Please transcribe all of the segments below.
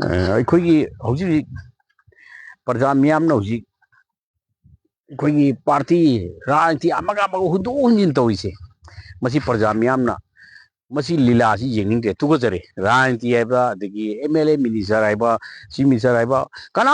ꯑꯩꯈꯣꯏꯒꯤ ꯍꯧꯖꯤꯛ ꯄ꯭ꯔꯖꯥ ꯃꯤꯌꯥꯝꯅ ꯍꯧꯖꯤꯛ ꯑꯩꯈꯣꯏꯒꯤ ꯄꯥꯔꯇꯤ ꯔꯥꯖꯅꯤꯇꯤ ꯑꯃꯒ ꯍꯨꯟꯗꯣꯛ ꯍꯨꯟꯖꯤꯟ ꯇꯧꯔꯤꯁꯦ ꯃꯁꯤ ꯄ꯭ꯔꯖꯥ ꯃꯤꯌꯥꯝꯅ ꯃꯁꯤ ꯂꯤꯂꯥꯁꯤ ꯌꯦꯡꯅꯤꯡꯗꯦ ꯇꯨꯀꯠꯆꯔꯦ ꯔꯥꯖꯅꯤꯇꯤ ꯍꯥꯏꯕ ꯑꯗꯒꯤ ꯑꯦꯝ.ꯑꯦꯜ.ꯑꯦ. ꯃꯤꯅꯤꯁꯇꯔ ꯍꯥꯏꯕ ꯆꯤꯐ ꯃꯤꯅꯤꯁꯇꯔ ꯍꯥꯏꯕ ꯀꯅꯥ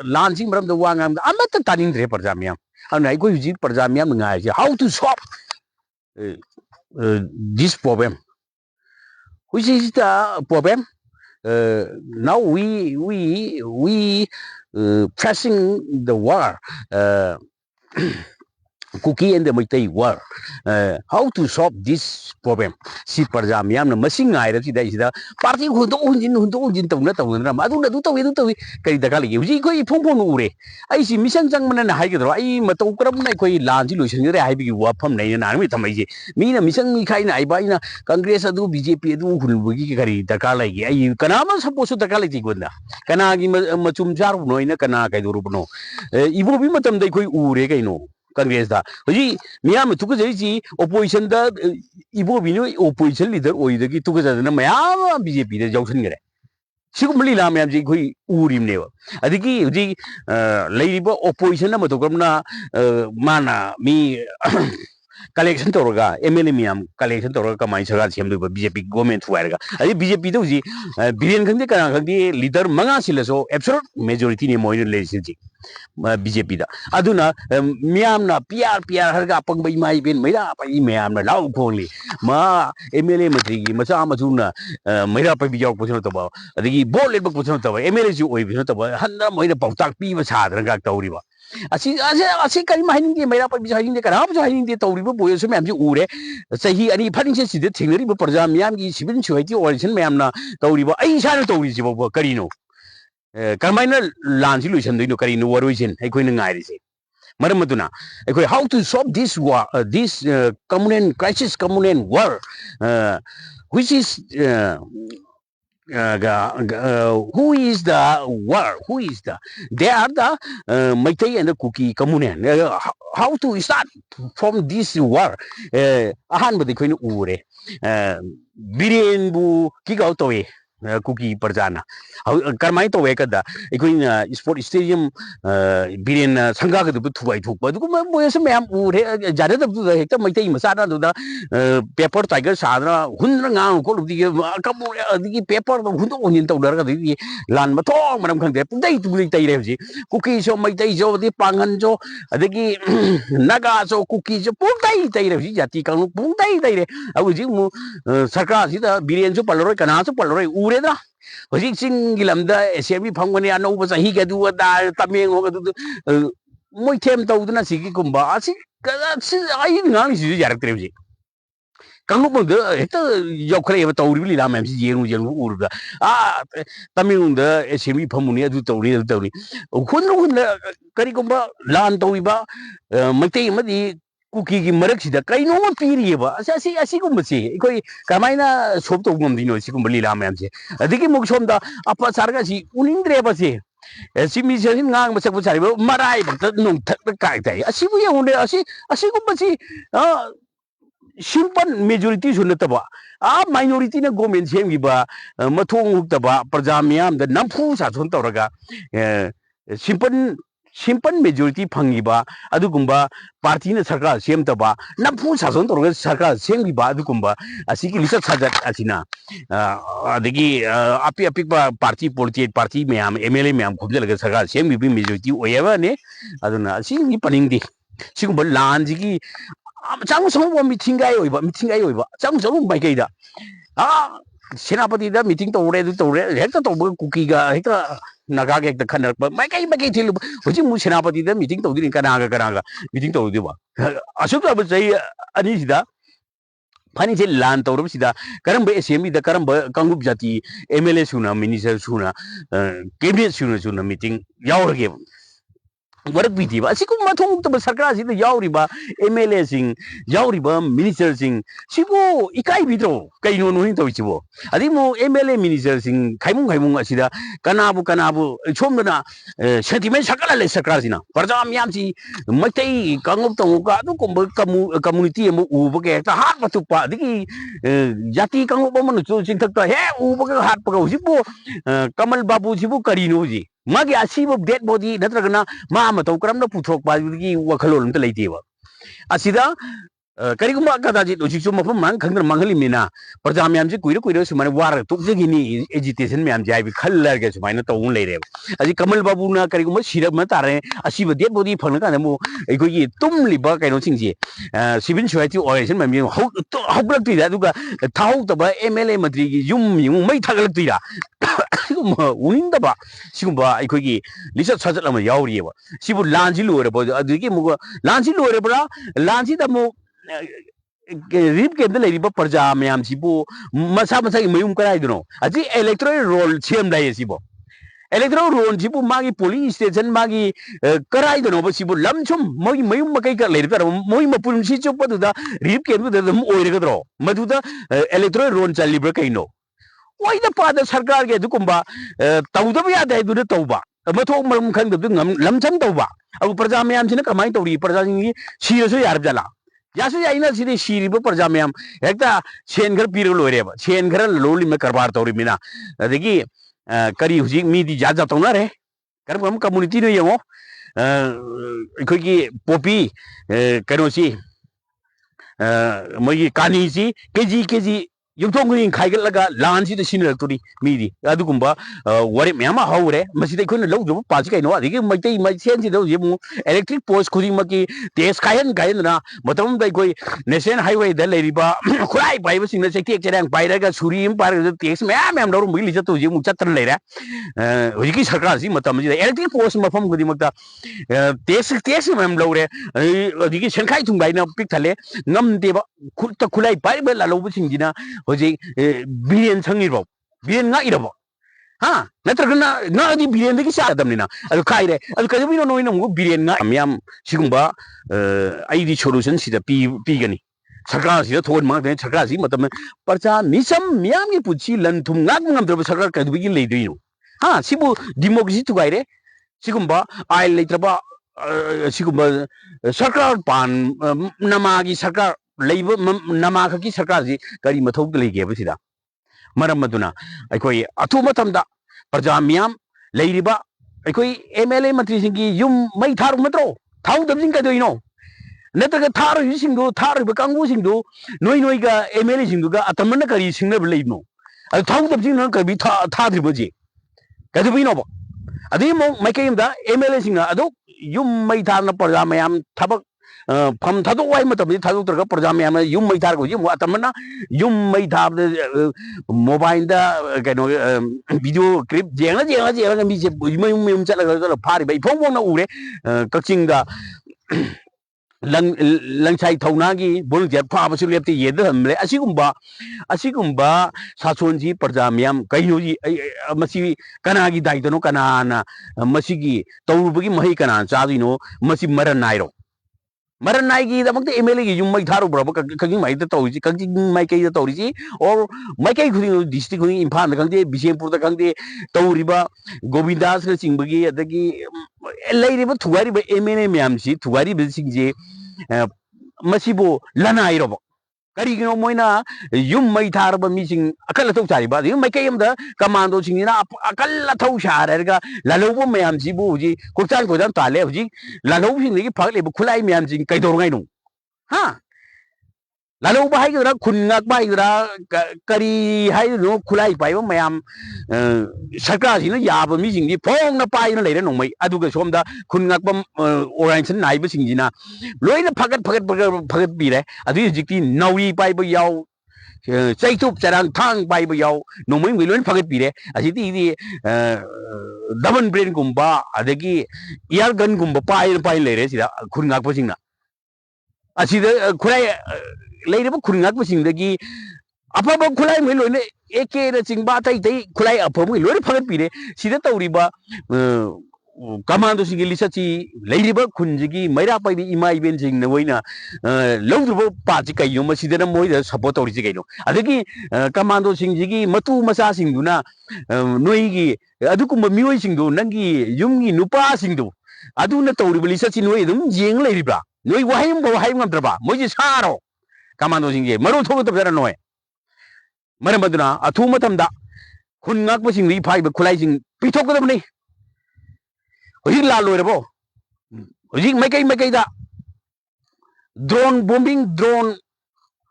ꯂꯥꯟꯁꯤꯒꯤ ꯃꯔꯝꯗ ꯋꯥ ꯉꯥꯡꯕꯗ ꯑꯃꯠꯇ ꯇꯥꯅꯤꯡꯗ꯭ꯔꯦ ꯄ꯭ꯔꯖꯥ ꯃꯤꯌꯥꯝ ꯑꯗꯨꯅ ꯑꯩꯈꯣꯏ ꯍꯧꯖꯤꯛ ꯄ꯭ꯔꯖꯥ ꯃꯤꯌꯥꯝꯅ ꯉꯥꯏꯔꯤꯁꯦ how to solve this problem which is the problem. Now we facing the war, cookie and the Maitai war. How to solve this problem? Si Parja Miam, Massing Irachi, the party who don't Tawna, Madu to Kaidakali, Uji Pumpure. I see Mission Jangman and Hydra, I Matokram, Nakoi, Lanji, Lucian, I be Wapam, and Army Tamaji. Mina Mission Kaina, Ibina, Congress do BJP do Wiki, the Kala, Kanama supposed to the Kaliti Gunda. Kanagi Machum Jar, no in a Kanaka Durubno. Ibu Bimatam, they could Urega. Congress da. Jadi miam tu kerja ini opposition da ibu bini opposition leader oi dagi tu kerja na miam BJP da jauh sini kere. Siapa beli lah miam jadi koi urim newa. Adiki jadi lagi ibu opposition na matu kerana mana mi collection toroga MLA miam collection toroga kamai sahaja siam tu BJP government huairga. Adi BJP tu jadi billion kan dia kan leader manga sila so absolute majority ni moin legislative. BJP da aduna miyamna PR harga pangbai mai ben maira pai miyamna lau kholi ma MLA matri gi macha majuna maira pai bijak puchno to ba adigi bol lebak puchno to ba MLA ju oi puchno to ba hanna moina pautak pi ba sadra ga tawri ba asi kari mahining di maira pai bijak hindi kana bijak hindi tawri ba boyo so miyam ji ure sahi ani phaning se side thingri ba parja miyam gi sibin chuaiti origin miyamna tawri ba ai sa na tawri ji ba karino Karmaina lansi luisan do kari no waruisin ay koy nangyari maram maduna ay how to solve this war this communal crisis communal war which is who is the war who is the they are the Maitai and the Cookie communal how to start from this war ahan ba koy no ure birin bu kigaw towe Cookie Parjana. Karmai to Wakada, a queen sport stadium, Birin Sangaga to Tuai took, but boys, ma'am, would Jared to the Hector Mate Masada to the paper tiger Sadra, Hundrang, call of the paper, Hundo into the land, Mato, Madam Kande, they to be Tayrevi, cookies or Mate the Panganjo, the Nagaso cookies, Puntai Tayrevi, Yatikan, Puntai, I was you, Sarkazita, Birin Palore, Canaso Palore. Ureda, was it Singlamda, Semi Pangani, I know was a higa do a taming over the Moitem Todana Siki Kumba. I didn't know this is Yaracrazy. Kamupo, Yokre, Tori, Lamam, Urda. Ah, Tamunda, Semi Pamunia to Tori, Tori. Kunda Karicumba, Lantoiba, Mate, Cookie Maraxi, the Kaino Piriba, I see Kumasi, Kamaina soap to Gumdino, Sikumbali Lamamse. I think it moves from the upper Sargasi, Unindrebasi. As she means in Namasako, Marai, but no Kaita. I see we only, I see Kumasi, Shimpan majority Sunataba. Ah, minority na government Semiba, Matung Taba, Pazamiam, the Nampu Satuntoraga, Simpan majority Pangiba, Adugumba, Partina Saka, Siem Taba, Napu Sason or Saka, Semiba, Adugumba, a Siki Lisa Sajat Asina, the Apia Pipa Party, Politiate Party, Meam, MLA Meam, Kubla Saka, Semi majority, whatever, ne? Aduna, seeing Nipping the Sikuba Lanziki. Some meeting I over, meeting I over, some by Gada. Ah, Senapati, the meeting to ready to Hector Cookie, Hector Nagag, the Canada, but my guy, which you Senapati, the meeting to the Kanaga, meeting to Diva. I should I would say, Anisa, Panisi Land or Sida, Karamba Semi, the Karamba Kangup Jati, MLA Suna, Minister Suna, Cabinet Suna meeting, Yaur given. Warak biti ba siku mathong to sarkar si yauri ba MLA sing yauri ba minister sing sibu ikai bitro kai no no to sibo adi mo MLA minister sing kaimung asida kanabu chomna sentiment sakala le sarkar sina parja myam si matai kangop to ka du kom community mo uba ke ta hat patu pa digi jati kangop mo no sing thak ta he uba ka hat pa sibo kamal babu sibu karino ji magi asibo dead body natragana ma ma to karam na puthok pa gi wakhalon ta leiteba asida kariguma kadaji logic so mafam mang khangdar manghali mina parja myam ji kuira sumane war to jegi ni agitation myam jai bi khallar ge sumaina to un leire aji kamal babu na kariguma sirap ma tare asiba dead body phangna ka mo ko gi tum liba kaino singji civil society organization myam hauglak ti da duga thau ta ba MLA matri gi yum mai thagalak ti da 우닌다봐 지금 봐 거기 리서 찾으려면 야우리에봐 시부 란지로 그래 보죠 어디게 뭐 란지로 그래 보라 란지다 뭐 립 के अंदर लेरी पर प्रजा में हम सिबो मसा की मयूम कराई दोनों अजी इलेक्टोरल रोल छेम लाये सिबो इलेक्टोरल रोल सिबो मागी पुलिस स्टेशन मागी कराई दोनों बस सिबो लमचुम मोई मयूम मकई कर लेरी पर मोई मपुरम सी चुप पदुदा रिप के अंदर दम ओइरे कदरो मधुदा इलेक्टोरल रोल चल लिब्र कइनो ओइदा पादा सरकार के दुकुंबा तौदब यादे दुने तौबा मथोक मरम खंग लमचम तौबा अब प्रजा में हम सिने कमाई तौरी प्रजा सिंगी सीरसो यार जला यासु याइना सिदे सीरीबो प्रजा में हम हेक्ता सेन घर पीरो लोरेबा सेन घर लोली में करबार तौरी मिना अदगी करी हुजी मीदी जाजा तौना रे करम हम कम्युनिटी ने यंगो अखोगी पोपी कनोसी मोगी कानीसी केजी युद्धोंगुनी खाइगलगा लानसी सिनरक्तोरी मीदी अदुगुंबा वरे म्यामा हाउरे मसिदे खोन लौजो पाछि canoe अदिगे Meitei मैसेन Sido जेमु electric post खुदी मकी तेज कायन ना मतम दै कोई नेशनल हाईवे द लेरिबा खुराई बाइबो सिंग सेक्टेक चेरांग बाइरगा सुरी इम पार तेज म्याम दौर मुगि लिजतो जेमु चत्र लेरा हुजिकी सरकार सि मतम जि इलेक्ट्रिक पोस्ट मफम खुदी मक्ता तेज म्याम लौरे अदिगे सेनखाइ थुं बाइना पिक थले ngam deba khut khulai pai ba la lo sing jina hoji billion sangirbo billion nga irabo ha natragna nga di billion de ki sa adam nina adu kai re adu ka bi no no no billion nga amyam sigumba ai di solution sida pi gani sarkar sida thon ma de sarkar si matam parcha misam myam gi puchi lan thum ngak ngam dro sarkar ka du gi le dui no ha sibu democracy tu gai re sigumba ai le traba सिगुम्बा सरकार पान नमागी सरकार लेब नमाग की सरकार जी करी मथौक लेगे बसिदा मरम मदुना अखोई अथु मतमदा प्रजा मियाम लेरिबा अखोई MLA मंत्री सिंगी युम मई थारु मतरो थाउ दबजिंग कदोइनो नतग थारु सिंगो थारु कांगु सिंगो नोई गा MLA सिंगुगा अतमन करी सिंगब लेइनो अ थाउ दबजिंग न कबी थाद्रिबजे कदबिनो बो अदि मो मैकेमदा MLA सिंगा अदो युम मई थारना प्रजा मैम थबक फम थदो वाई मतम थदो तरग प्रजा मैम युम मई थार को जी अतमना युम मई थाब मोबाइल दा कनो वीडियो क्लिप जेंगा मी से युम चलग फारि बई फोंग ना उरे कक्चिंग दा लंसाई थौनागी बोलजे फाबसु लेप्ति येद हमले असिगुंबा सासोनजी प्रजा म्याम कहिनोजी मसी कनागी दाइदनो कनाना मसीगी तौरुबगी मही कना चादिनो मसी मरन नाइरो मरन नाइगी दमकते MLA गी युम मई थारो ब्रब कगिंग माइ त तौजी कगिंग माइ कई त तौरीजी और माइ कई खुदिंग डिस्ट्रिक्ट खुदिंग इम्फाल खंगदे बिशेमपुर त खंगदे तौरिबा गोविंदास क चिंबगी अदगी लेरिबा थुगारिबा MLA म्यामसी थुगारिबा सिंगजे मसीबो लनाइरोबो करिगिनो मोइना युम मई थारबा मिसिंग अकल थौ चारिबा युम मई कयमदा कमांडो सिंगिना अकल थौ शाररगा ललौबो म्याम सिबु हुजी कोचान कोजान ताले हुजी ललौ सिंगी फगलेबो खुलाई म्याम सिंग कैदोरगाइनो हा ललौ बाहाइगरा खुनगाक बाहाइगरा करी हाइनो खुलाई पाइबो म्याम सरकार सिना याबो मिसिंगी फोंगना पाइना लेरे नोंमै अदुगा सोमदा खुनगाक बम ओराइसन नाइबो सिंगिना लोइना फगत बिरे अदु जिक्ति नौरी पाइबो याव चैतुप चरांग थांग पाइबो याव नोंमै लोइन फगत बिरे असिति इदि डबल ब्रेन गुम्बा अदगी एयर गन गुम्बा पाइ लेरे सिदा खुनगाक बसिंगना असिदा खुलाई लेरिबो खुनगाक बसिंगदगी अफब खुलाई मै लोइने एके र चिंबा तै खुलाई अफब मै लोइ फगत बिरे सिदा तौरिबा कमांडो सिंह लिसची लेरिबा खुंजिगी मैरा पाइदी इमा इबेन सिंह नवइना लौद्रबो पाची कइयो मसिदना मोइदा सपोर्ट तौरिसि कइनो अदगी कमांडो सिंह जिगी मतु मसा सिंगदुना नोइगी अदुकुम मियोइ सिंगदु नंगी युमगी नुपा सिंगदु अदुना तौरिबा लिसची नोइ दुम जेंग लेरिबा नोइ वाहिम बो हाइम ngam मोइजि सारो कमांडो सिंह जे मरो थोब तबरा नोय मरमदुना अथु मतमदा खुन ngak सिंग रि फाइब खुलाई सिंग पिथोकदबनि हजिक लाल लोइरबो हजिक मैकई दा ड्रोन बॉम्बिंग ड्रोन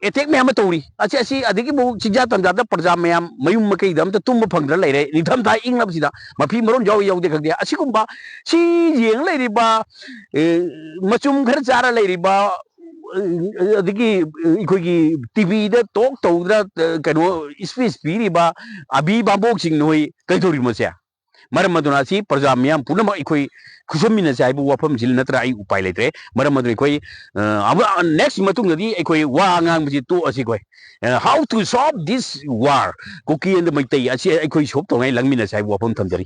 एटेक मैम तौरी अच्छी अच्छी अदगी बो चिजा तंजादा प्रजा मैम मयूम मकई दम त तुम फंगद्र लेरे निथम था इंगनबसिदा मफी मरोन जाव यावदे खगदे असिकुंबा सी येंग लेरिबा मचुम घर चारा लेरिबा अदगी इखोगी टीवी दा टॉक तौद्रा कनो स्पीच पीरिबा अभी बाबोक सिंग नोई कैथोरी मसे मरम मदुना सी प्रजा मैम पुनम इखोई खुसमिन साइबु वफम जिल नत्रा आई उपाय लेत्रे मरम मदु इखोई अब नेक्स्ट मतुंगदी इखोई वा ngang बजि तो असि कोई how to solve this war Kuki and Meitei असि इखोई सोप तोंगाई लंगमिन साइबु वफम थमजरी